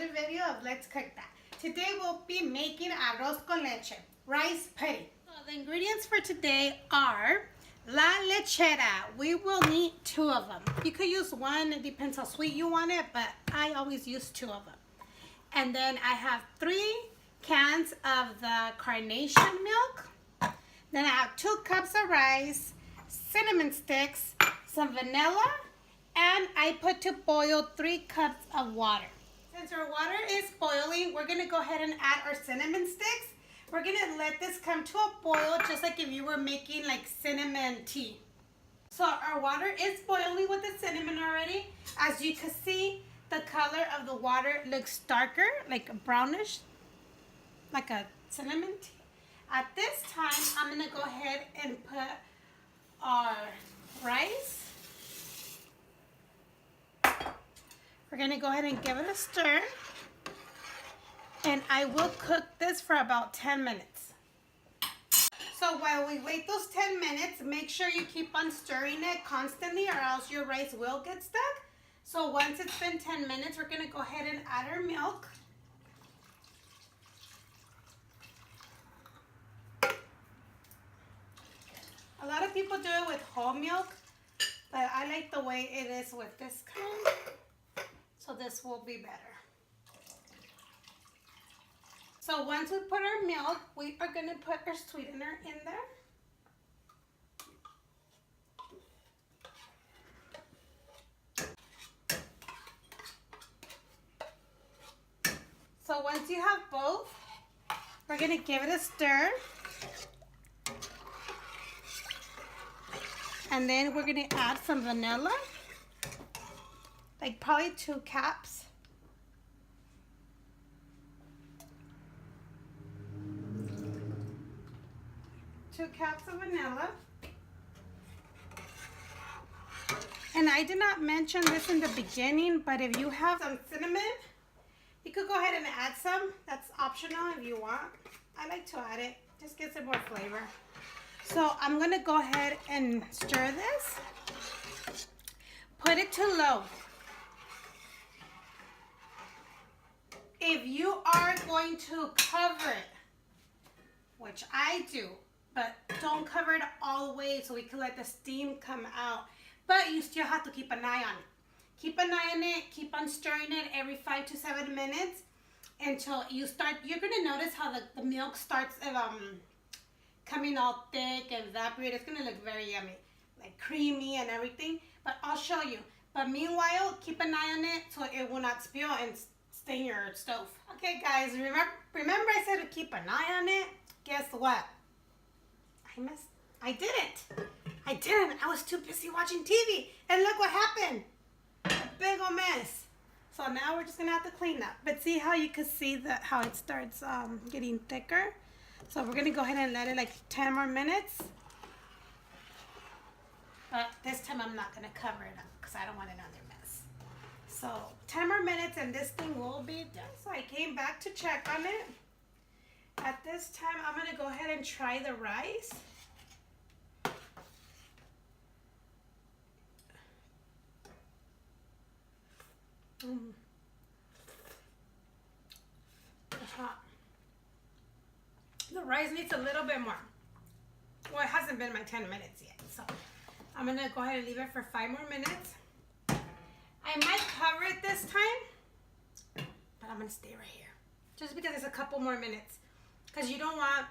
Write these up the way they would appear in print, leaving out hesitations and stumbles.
another video of Let's Cook That. Today we'll be making arroz con leche, rice pudding. So the ingredients for today are la lechera. We will need 2 of them. You could use one, it depends how sweet you want it, but I always use 2 of them. And then I have 3 cans of the Carnation milk. Then I have 2 cups of rice, cinnamon sticks, some vanilla, and I put to boil 3 cups of water. Since our water is boiling, we're gonna go ahead and add our cinnamon sticks. We're gonna let this come to a boil just like if you were making like cinnamon tea. So our water is boiling with the cinnamon already. As you can see, the color of the water looks darker, like brownish, like a cinnamon tea. At this time, I'm gonna go ahead and put our rice. We're gonna go ahead and give it a stir. And I will cook this for about 10 minutes. So while we wait those 10 minutes, make sure you keep on stirring it constantly or else your rice will get stuck. So once it's been 10 minutes, we're gonna go ahead and add our milk. A lot of people do it with whole milk, but I like the way it is with this kind. So this will be better. So once we put our milk, we are going to put our sweetener in there. So once you have both, we're going to give it a stir. And then we're going to add some vanilla. Like probably 2 cups. Two cups of vanilla. And I did not mention this in the beginning, but if you have some cinnamon, you could go ahead and add some. That's optional if you want. I like to add it. Just gives it more flavor. So I'm going to go ahead and stir this. Put it to low. If you are going to cover it, which I do, but don't cover it all the way so we can let the steam come out. But you still have to keep an eye on it. Keep an eye on it, keep on stirring it every 5 to 7 minutes until you start, you're gonna notice how the milk starts coming all thick and evaporate. It's gonna look very yummy, like creamy and everything, but I'll show you. But meanwhile, keep an eye on it so it will not spill and stain your stove. Okay guys, remember I said to keep an eye on it? Guess what? I didn't. I was too busy watching TV. And look what happened. A big old mess. So now we're just gonna have to clean up. But see how you can see how it starts getting thicker? So we're gonna go ahead and let it like 10 more minutes. But this time I'm not gonna cover it up because I don't want another mess. So 10 more minutes and this thing will be done. So I came back to check on it. At this time, I'm gonna go ahead and try the rice. It's hot. The rice needs a little bit more. Well, it hasn't been my 10 minutes yet, so I'm gonna go ahead and leave it for 5 more minutes. I might cover it this time, but I'm gonna stay right here. Just because it's a couple more minutes. Because you don't want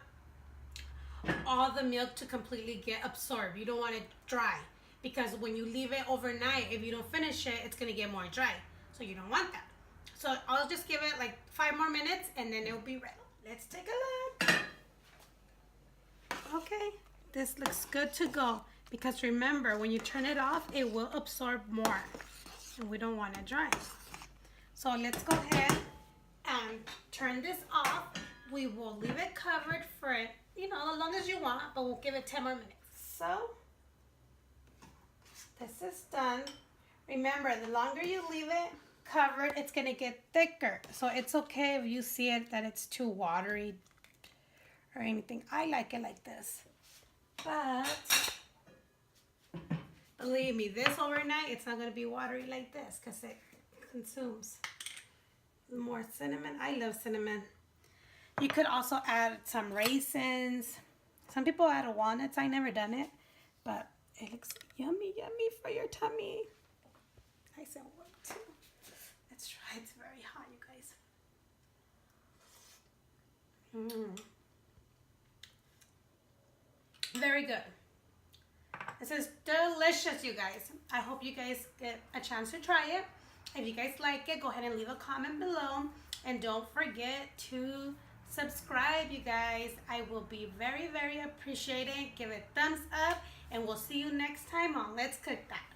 all the milk to completely get absorbed. You don't want it dry. Because when you leave it overnight, if you don't finish it, it's gonna get more dry. So you don't want that. So I'll just give it like 5 more minutes and then it'll be ready. Let's take a look. Okay, this looks good to go. Because remember, when you turn it off, it will absorb more. And we don't want it dry. So let's go ahead and turn this off. We will leave it covered for, as long as you want, but we'll give it 10 more minutes. So, this is done. Remember, the longer you leave it covered, it's gonna get thicker. So it's okay if you see it that it's too watery or anything. I like it like this. But, believe me, this overnight, it's not gonna be watery like this because it consumes. More cinnamon. I love cinnamon. You could also add some raisins. Some people add walnuts. I never done it, but it looks yummy, yummy for your tummy. Nice and warm too. Let's try. It's very hot, you guys. Very good. This is delicious, you guys. I hope you guys get a chance to try it. If you guys like it, go ahead and leave a comment below. And don't forget to subscribe, you guys. I will be very, very appreciated. Give it a thumbs up. And we'll see you next time on Let's Cook That.